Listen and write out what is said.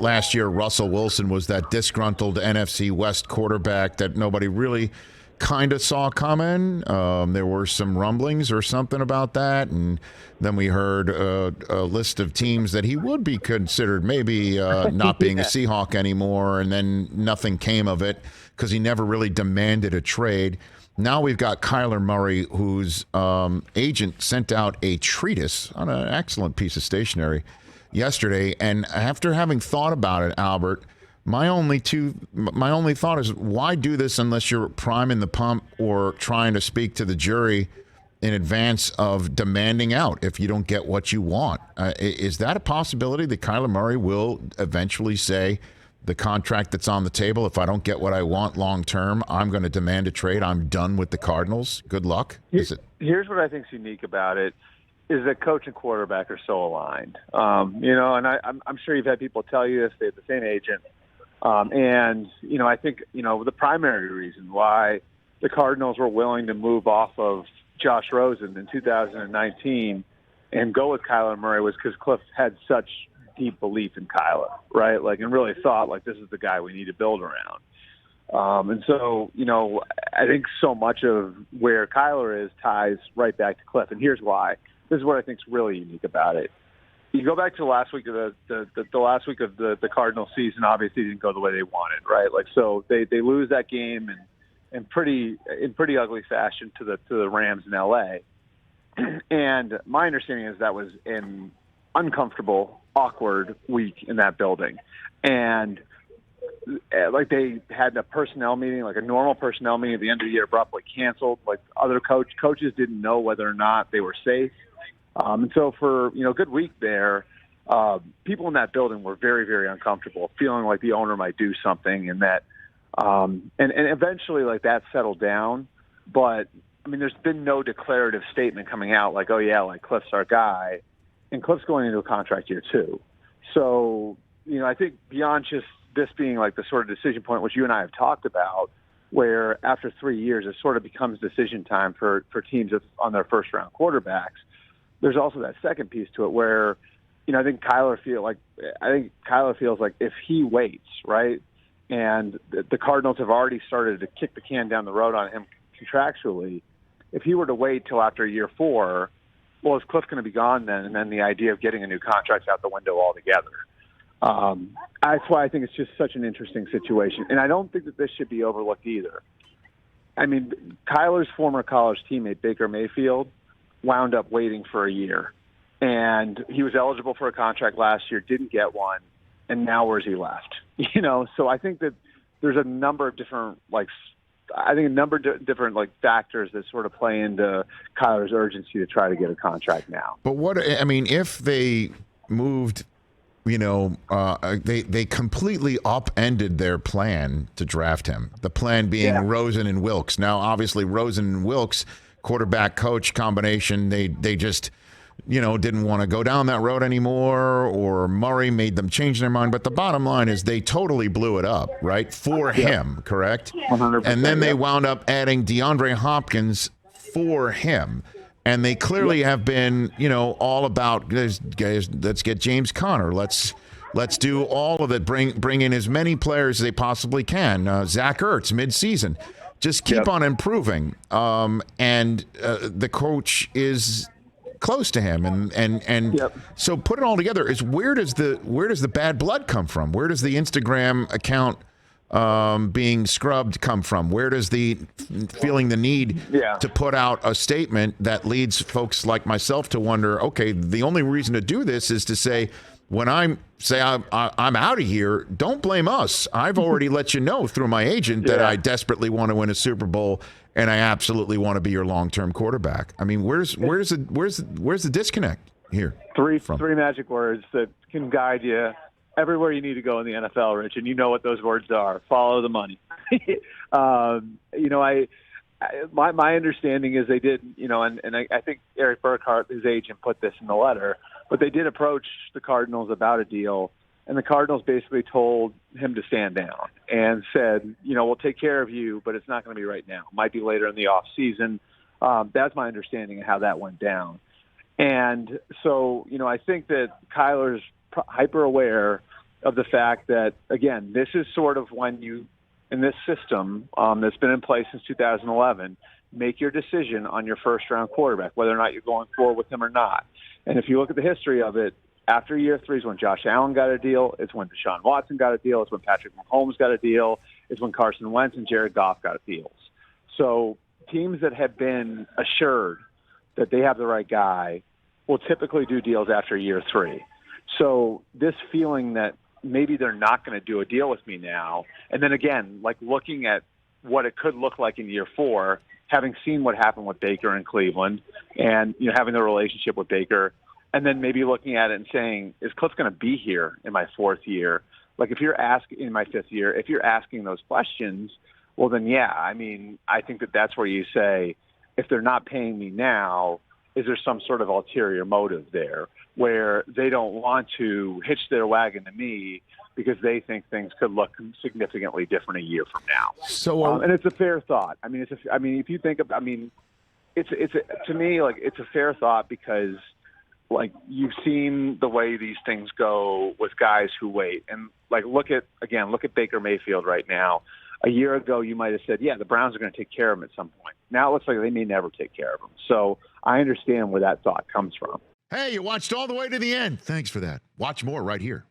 last year Russell Wilson was that disgruntled NFC West quarterback that nobody really kind of saw coming. There were some rumblings or something about that, and then we heard a list of teams that he would be considered maybe not being a Seahawk anymore, and then nothing came of it because he never really demanded a trade. Now we've got Kyler Murray, whose agent sent out a treatise on an excellent piece of stationery yesterday, and after having thought about it, Albert, my only thought is, why do this unless you're priming the pump or trying to speak to the jury in advance of demanding out if you don't get what you want? Is that a possibility that Kyler Murray will eventually say, the contract that's on the table, if I don't get what I want long term, I'm going to demand a trade. I'm done with the Cardinals. Good luck. Here's what I think is unique about it is that coach and quarterback are so aligned. And I'm sure you've had people tell you this. They have the same agent. I think, the primary reason why the Cardinals were willing to move off of Josh Rosen in 2019 and go with Kyler Murray was because Cliff had such deep belief in Kyler, right? And really thought, this is the guy we need to build around. I think so much of where Kyler is ties right back to Cliff. And here's why. This is what I think is really unique about it. You go back to last week of the last week of the Cardinals season. Obviously, didn't go the way they wanted, right? So they lose that game in pretty ugly fashion to the Rams in L.A. And my understanding is that was an uncomfortable, awkward week in that building, and they had a personnel meeting, a normal personnel meeting at the end of the year, abruptly canceled. Other coaches didn't know whether or not they were safe. And so for, a good week there, people in that building were very, very uncomfortable, feeling like the owner might do something, and that, and eventually that settled down. But there's been no declarative statement coming out oh yeah, Cliff's our guy, and Cliff's going into a contract year too. So, I think beyond just this being the sort of decision point, which you and I have talked about, where after 3 years, it sort of becomes decision time for teams on their first round quarterbacks. There's also that second piece to it where, I think Kyler feels like if he waits, right, and the Cardinals have already started to kick the can down the road on him contractually, if he were to wait till after year 4, well, is Cliff going to be gone then? And then the idea of getting a new contract out the window altogether. That's why I think it's just such an interesting situation. And I don't think that this should be overlooked either. Kyler's former college teammate, Baker Mayfield, wound up waiting for a year. And he was eligible for a contract last year, didn't get one, and now where's he left? So I think that there's a number of different, factors that sort of play into Kyler's urgency to try to get a contract now. But if they moved, they completely upended their plan to draft him. The plan being Rosen and Wilkes. Now, obviously, Rosen and Wilkes, quarterback coach combination, they just didn't want to go down that road anymore, or Murray made them change their mind. But the bottom line is they totally blew it up, right? For him, correct? 100%. And then they wound up adding DeAndre Hopkins for him. And they clearly have been, all about, guys, let's get James Conner. Let's do all of it. Bring in as many players as they possibly can. Zach Ertz, midseason. Just keep on improving. And the coach is close to him, and so put it all together. Is where does the bad blood come from? Where does the Instagram account being scrubbed come from? Where does the feeling the need to put out a statement that leads folks like myself to wonder, okay, the only reason to do this is to say, when I'm out of here, don't blame us. I've already let you know through my agent that I desperately want to win a Super Bowl, and I absolutely want to be your long-term quarterback. Where's the disconnect here? Three magic words that can guide you everywhere you need to go in the NFL, Rich, and you know what those words are. Follow the money. My understanding is they did, and I think Eric Burkhart, his agent, put this in the letter, but they did approach the Cardinals about a deal, and the Cardinals basically told him to stand down and said, we'll take care of you, but it's not going to be right now. It might be later in the off season. That's my understanding of how that went down. And so, I think that Kyler's hyper aware of the fact that, again, this is sort of when you, in this system that's been in place since 2011, make your decision on your first-round quarterback, whether or not you're going forward with him or not. And if you look at the history of it, after year 3 is when Josh Allen got a deal. It's when Deshaun Watson got a deal. It's when Patrick Mahomes got a deal. It's when Carson Wentz and Jared Goff got deals. So teams that have been assured that they have the right guy will typically do deals after year 3. So this feeling that maybe they're not going to do a deal with me now, and then again, like looking at what it could look like in year 4, having seen what happened with Baker in Cleveland and, you know, having the relationship with Baker, and then maybe looking at it and saying, is Cliff going to be here in my 4th year? Like if you're asking in my 5th year, if you're asking those questions, well then, yeah, I mean, I think that that's where you say, if they're not paying me now, is there some sort of ulterior motive there where they don't want to hitch their wagon to me because they think things could look significantly different a year from now? So, and it's a fair thought. I mean, if you think of, I mean, to me, like, it's a fair thought because, like, you've seen the way these things go with guys who wait. And, like, look at Baker Mayfield right now. A year ago, you might have said, yeah, the Browns are going to take care of him at some point. Now it looks like they may never take care of him. So I understand where that thought comes from. hey, you watched all the way to the end. Thanks for that. Watch more right here.